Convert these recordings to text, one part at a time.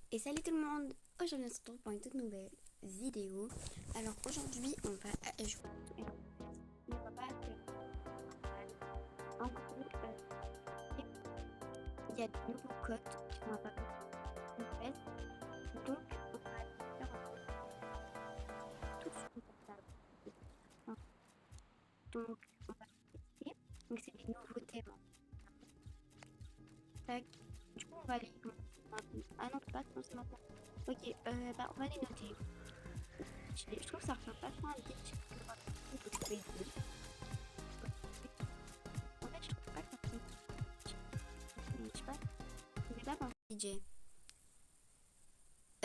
Et salut tout le monde. Aujourd'hui on se retrouve pour une toute nouvelle vidéo. Alors aujourd'hui on va jouer à tout et on va pas en gros il y a de nouveaux codes qui vont apparaître en fait. Donc on va faire tout sur le portable. Donc on va tester. Donc c'est des nouveaux thèmes. Tac. Du coup on va les commencer maintenant. Ah non, on peut pas commencer maintenant. Ok, bah on va les noter. Je trouve que ça ressemble pas trop à un pitch que on va trouver deux. En fait, je trouve pas que ça ressemble. Je sais pas. Je sais pas pensé DJ.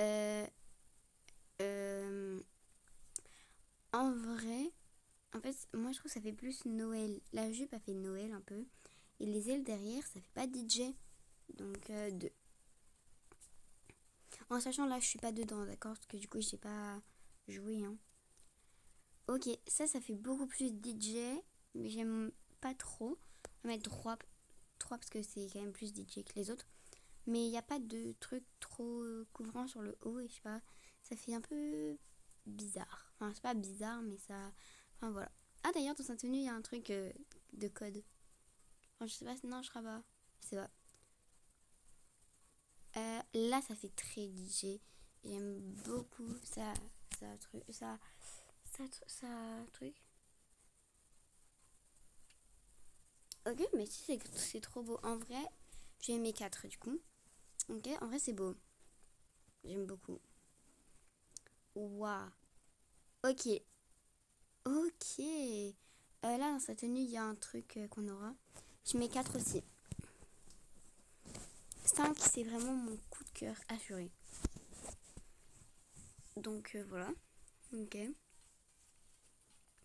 Euh, euh, En vrai, en fait, moi je trouve que ça fait plus Noël. La jupe a fait Noël un peu. Et les ailes derrière, ça fait pas DJ. Donc, deux. En sachant là, je suis pas dedans, d'accord? Parce que du coup, j'ai pas joué, hein. Ok, ça fait beaucoup plus DJ. Mais j'aime pas trop. On va mettre 3 parce que c'est quand même plus DJ que les autres. Mais il n'y a pas de truc trop couvrant sur le haut et je sais pas, ça fait un peu bizarre. Enfin, c'est pas bizarre, mais ça. Enfin voilà. Ah d'ailleurs, dans sa tenue, il y a un truc de code. Enfin, je sais pas, non, je crois pas. Je sais pas. Là, ça fait très DJ. J'aime beaucoup ça truc. Ok, mais si c'est trop beau. En vrai, j'ai aimé 4 du coup. Ok, en vrai, c'est beau. J'aime beaucoup. Waouh. Ok, ok. Là, dans sa tenue, il y a un truc qu'on aura. Je mets 4 aussi. 5 c'est vraiment mon coup de cœur assuré. Donc voilà. Ok. Est-ce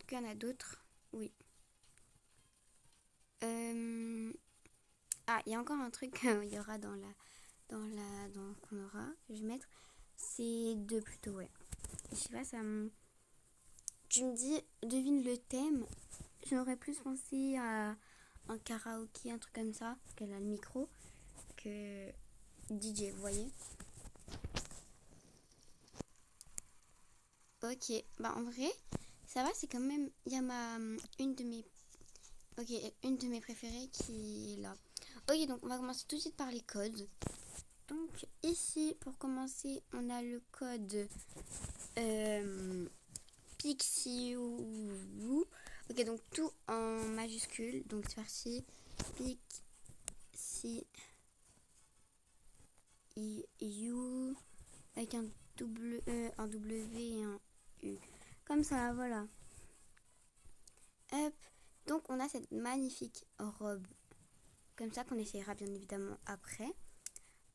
qu'il y en a d'autres? Oui. Euh, Ah, il y a encore un truc qu'il y aura qu'on aura. Je vais mettre. C'est 2 plutôt, ouais. Je sais pas, ça me. Tu me dis, devine le thème. J'aurais plus pensé à un karaoké, un truc comme ça, parce qu'elle a le micro, que DJ, vous voyez. Ok, bah en vrai, ça va, c'est quand même. Il y a une de mes. Ok, une de mes préférées qui est là. Ok, donc on va commencer tout de suite par les codes. Donc ici, pour commencer, on a le code Pixie ou. Ok, donc tout en majuscule. Donc c'est parti. Pixie You avec un W et un U. Comme ça, voilà. Hop. Donc on a cette magnifique robe. Comme ça qu'on essayera bien évidemment après.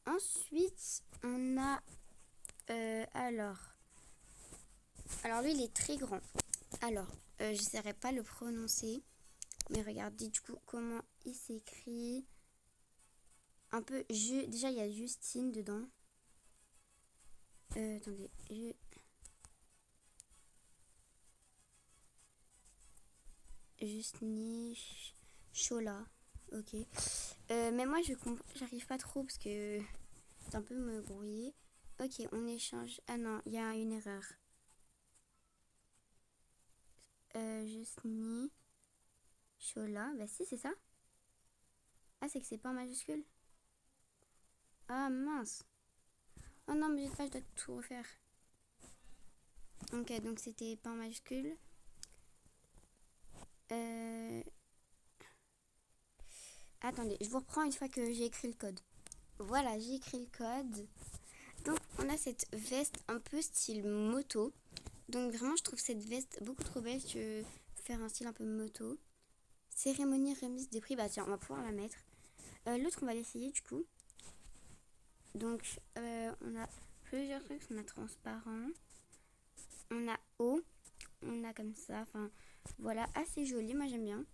Ensuite, on a... alors... Alors lui, il est très grand. Alors, j'essaierai pas le prononcer. Mais regardez du coup comment il s'écrit. Un peu... Déjà, il y a Justine dedans. Attendez. Justine Chola. Ok. Mais moi, j'arrive pas trop parce que c'est un peu me brouiller. Ok, on échange. Ah non, il y a une erreur. Justine Chola. Bah si, c'est ça. Ah, c'est que c'est pas en majuscule. Ah mince. Oh non, mais pas, je dois tout refaire. Ok, donc c'était pas en majuscule. Euh... Attendez, je vous reprends une fois que j'ai écrit le code. Voilà, j'ai écrit le code. Donc, on a cette veste un peu style moto. Donc, vraiment, je trouve cette veste beaucoup trop belle. Si tu veux faire un style un peu moto. Cérémonie remise des prix. Bah, tiens, on va pouvoir la mettre. L'autre, on va l'essayer du coup. Donc, on a plusieurs trucs. On a transparent. On a haut. On a comme ça. Enfin, voilà, assez joli. Moi, j'aime bien.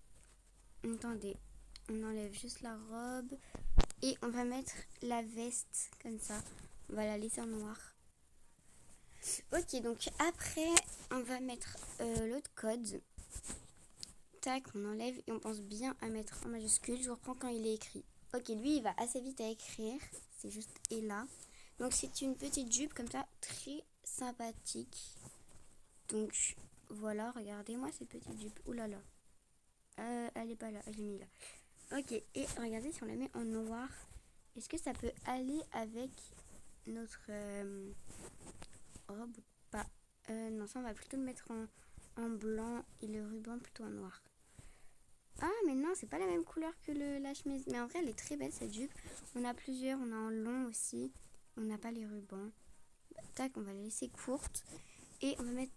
Attendez, on enlève juste la robe. Et on va mettre la veste comme ça. On va la laisser en noir. Ok, donc après, on va mettre l'autre code. Tac, on enlève et on pense bien à mettre en majuscule. Je reprends quand il est écrit. Ok, lui, il va assez vite à écrire. C'est juste et là. Donc c'est une petite jupe comme ça, très sympathique. Donc voilà, regardez-moi cette petite jupe. Ouh là là. Elle est pas là, je l'ai mis là. Ok, et regardez si on la met en noir. Est-ce que ça peut aller avec notre robe ou pas? Non, ça on va plutôt le mettre en blanc et le ruban plutôt en noir. Ah mais non, c'est pas la même couleur que la chemise. Mais en vrai elle est très belle cette jupe. On a plusieurs, on a en long aussi. On n'a pas les rubans. Tac, on va la laisser courte. Et on va mettre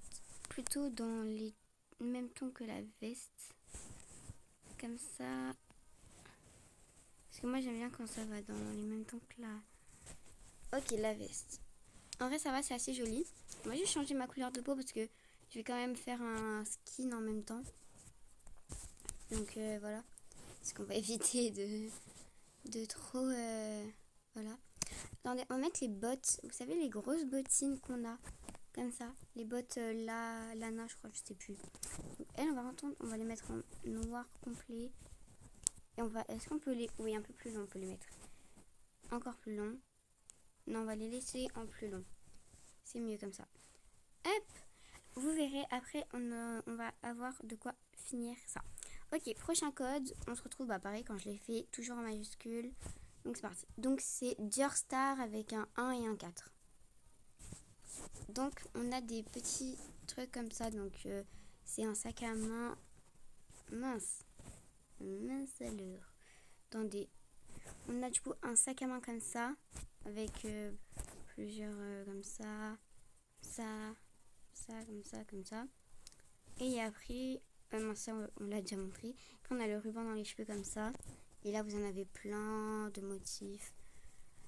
plutôt dans les mêmes tons que la veste. Comme ça. Parce que moi j'aime bien quand ça va dans les mêmes tons que la... Ok, la veste. En vrai ça va, c'est assez joli. On va juste changer ma couleur de peau parce que je vais quand même faire un skin en même temps. Donc voilà. Parce qu'on va éviter de trop... voilà. Attendez, on va mettre les bottes. Vous savez les grosses bottines qu'on a. Comme ça. Les bottes Lana, je crois, je sais plus. Donc, elles, on va les mettre en noir complet. Et on va... Est-ce qu'on peut les... Oui, un peu plus long, on peut les mettre. Encore plus long. Non, on va les laisser en plus long. C'est mieux comme ça. Hop! Vous verrez, après, on va avoir de quoi finir ça. Ok, prochain code. On se retrouve, pareil, quand je l'ai fait, toujours en majuscule. Donc, c'est parti. Donc, c'est Dior Star avec un 1 et un 4. Donc, on a des petits trucs comme ça. Donc, c'est un sac à main mince. Mince alors. Attendez. On a du coup un sac à main comme ça. Avec plusieurs comme ça. Ça, comme ça, comme ça. Et après, ça on l'a déjà montré. Après, on a le ruban dans les cheveux comme ça. Et là, vous en avez plein de motifs.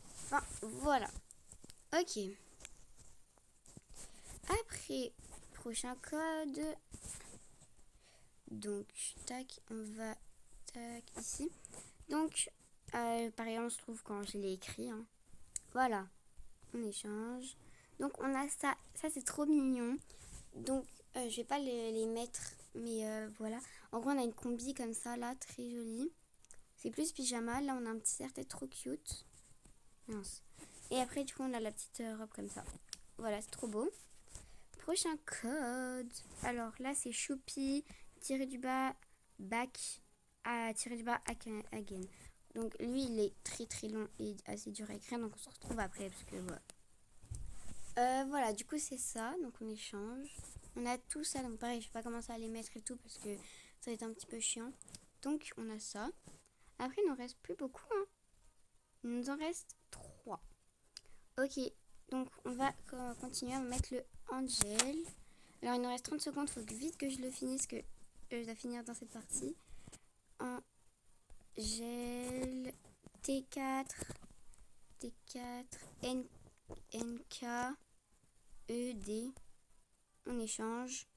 Enfin, voilà. Ok. Après, prochain code. Donc, tac, on va tac ici. Donc, pareil, on se trouve quand je l'ai écrit. Hein. Voilà. On échange. Donc, on a ça. Ça, c'est trop mignon. Donc, je vais pas les mettre. Mais voilà. En gros, on a une combi comme ça, là, très jolie. C'est plus pyjama. Là, on a un petit serre-tête trop cute. Mince. Et après, du coup, on a la petite robe comme ça. Voilà, c'est trop beau. Prochain code. Alors là, c'est Choupi, tiré du bas, back, tiré du bas, again. Donc lui, il est très très long et assez dur à écrire. Donc on se retrouve après. Parce que voilà. Voilà, du coup, c'est ça. Donc on échange. On a tout ça. Donc pareil, je vais pas commencer à les mettre et tout parce que ça va être un petit peu chiant. Donc on a ça. Après, il nous reste plus beaucoup. Hein. Il nous en reste 3. Ok, donc on va continuer à mettre le Angel. Alors il nous reste 30 secondes, il faut vite que je le finisse, que je dois finir dans cette partie. Angel, T4, NK, ED. On échange.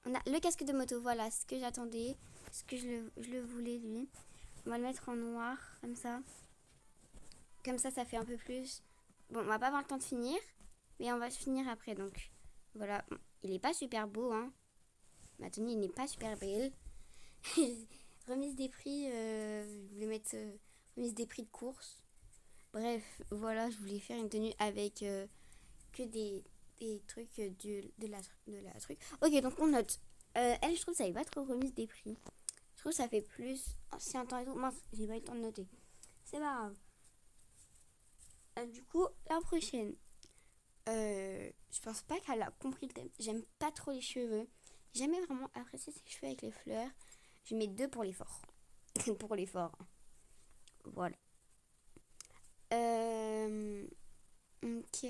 On a le casque de moto, voilà, ce que j'attendais, ce que je le voulais lui. On va le mettre en noir, comme ça. Comme ça fait un peu plus... Bon, on va pas avoir le temps de finir, mais on va se finir après. Donc, voilà. Il est pas super beau, hein. Ma tenue n'est pas super belle. Remise des prix, je voulais mettre remise des prix de course. Bref, voilà, je voulais faire une tenue avec que des trucs de la truc. Ok, donc on note. Elle, je trouve que ça n'est pas trop remise des prix. Je trouve que ça fait plus ancien temps et tout. Mince, j'ai pas eu le temps de noter. C'est pas grave. Du coup, la prochaine. Je pense pas qu'elle a compris le thème. J'aime pas trop les cheveux. J'ai jamais vraiment apprécié ses cheveux avec les fleurs. Je mets 2 pour l'effort. Pour l'effort. Voilà. Ok.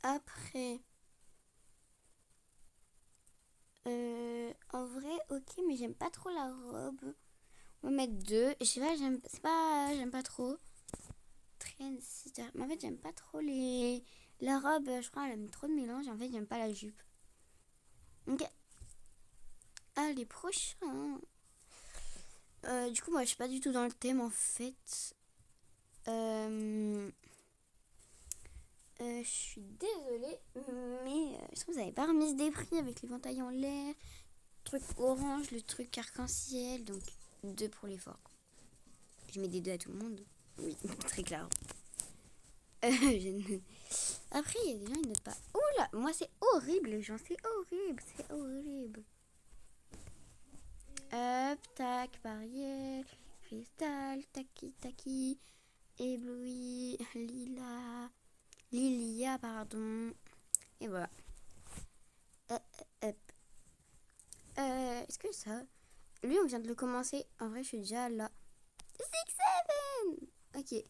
Après. En vrai, ok, mais j'aime pas trop la robe. On va mettre 2. Je sais pas, j'aime pas trop. Trendsetter. Mais en fait, j'aime pas trop la robe. Je crois qu'elle a mis trop de mélange. En fait, j'aime pas la jupe. Ok. Allez, prochain. Du coup, moi, je suis pas du tout dans le thème en fait. Je suis désolée, mais je trouve que vous n'avez pas remise des prix avec l'éventail en l'air, le truc orange, le truc arc-en-ciel, donc 2 pour l'effort. Je mets des 2 à tout le monde. Oui, très clair. Je... Après, il y a des gens qui notent pas. Oula, moi c'est horrible, les gens, c'est horrible, c'est horrible. Hop, tac, barrière, cristal, taki, taki, ébloui, lilia, pardon. Et voilà. Hop. Est-ce que ça... Lui, on vient de le commencer. En vrai, je suis déjà là. 6, 7. Ok.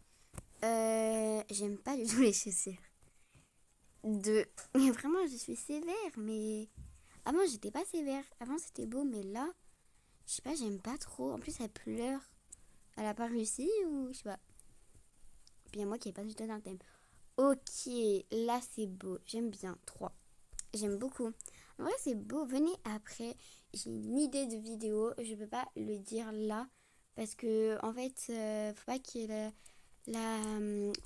J'aime pas du tout les chaussures. Mais vraiment, je suis sévère, mais... Avant, j'étais pas sévère. Avant, c'était beau, mais là, je sais pas, j'aime pas trop. En plus, elle pleure. Elle a pas réussi ou je sais pas. Puis il y a moi qui ai pas du tout d'un thème. Ok, là, c'est beau. J'aime bien. 3. J'aime beaucoup. En vrai, c'est beau. Venez après. J'ai une idée de vidéo. Je peux pas le dire là. Parce que, en fait, faut pas qu'il y ait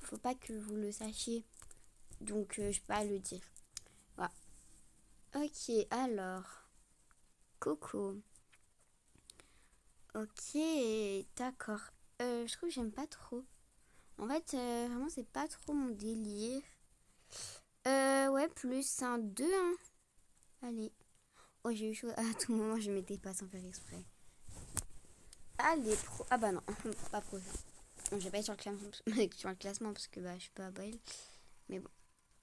faut pas que vous le sachiez. Donc, je peux pas le dire. Voilà. Ok, alors. Coco. Ok, d'accord. Je trouve que j'aime pas trop. En fait, vraiment, c'est pas trop mon délire. Ouais, plus un 2, hein. Allez. Oh, j'ai eu chaud. À tout moment, je mettais pas sans faire exprès. Allez, pro. Ah bah non, pas pro. Bon, je vais pas être sur le classement parce que bah, je suis pas à Boyle. Mais bon.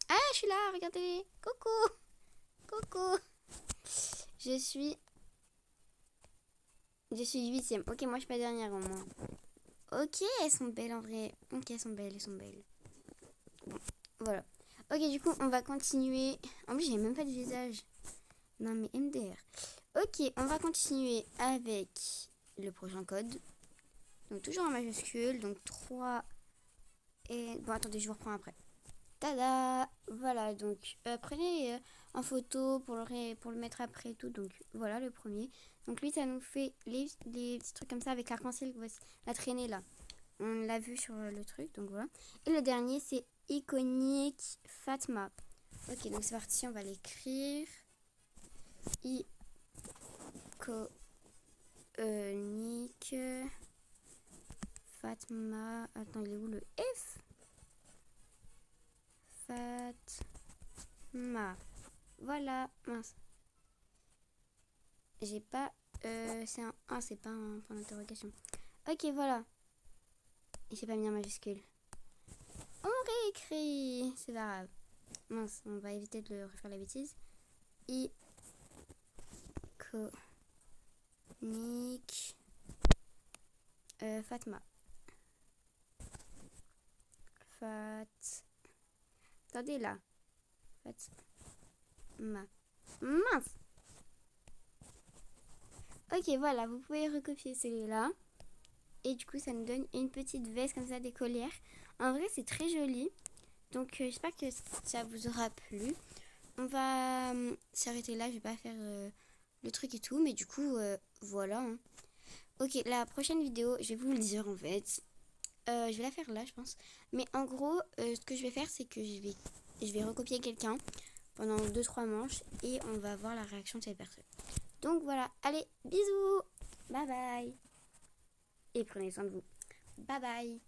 Ah, je suis là, regardez. Coucou. Coucou. Je suis... Je suis 8ème. Ok, moi je suis pas dernière au moins. Ok, elles sont belles en vrai. Ok, elles sont belles, elles sont belles. Bon, voilà. Ok, du coup, on va continuer. En plus, j'ai même pas de visage. Non, mais MDR. Ok, on va continuer avec le prochain code. Donc, toujours en majuscule. Donc, 3 et... Bon, attendez, je vous reprends après. Tada! Voilà, donc, prenez en photo pour le mettre après et tout. Donc, voilà le premier. Donc, lui, ça nous fait les petits trucs comme ça avec l'arc-en-ciel. La traînée, là. On l'a vu sur le truc, donc voilà. Et le dernier, c'est iconique Fatma. Ok, donc c'est parti, on va l'écrire. Iconique Fatma. Attends, il est où le F? Fatma. Voilà, mince. J'ai pas... c'est un 1, c'est pas un point d'interrogation. Ok, voilà. Et j'ai pas mis en majuscule. On réécrit. C'est pas grave. Mince, on va éviter de refaire la bêtise. Iconique Fatma. Attendez là. Fatma. Mince. Ok, voilà, vous pouvez recopier celui-là. Et du coup, ça nous donne une petite veste comme ça, des collières. En vrai, c'est très joli. Donc, j'espère que ça vous aura plu. On va s'arrêter là. Je vais pas faire le truc et tout. Mais du coup, voilà. Hein. Ok, la prochaine vidéo, je vais vous le dire en fait. Je vais la faire là, je pense. Mais en gros, ce que je vais faire, c'est que je vais recopier quelqu'un pendant 2-3 manches. Et on va voir la réaction de cette personne. Donc voilà, allez, bisous. Bye bye. Et prenez soin de vous. Bye bye.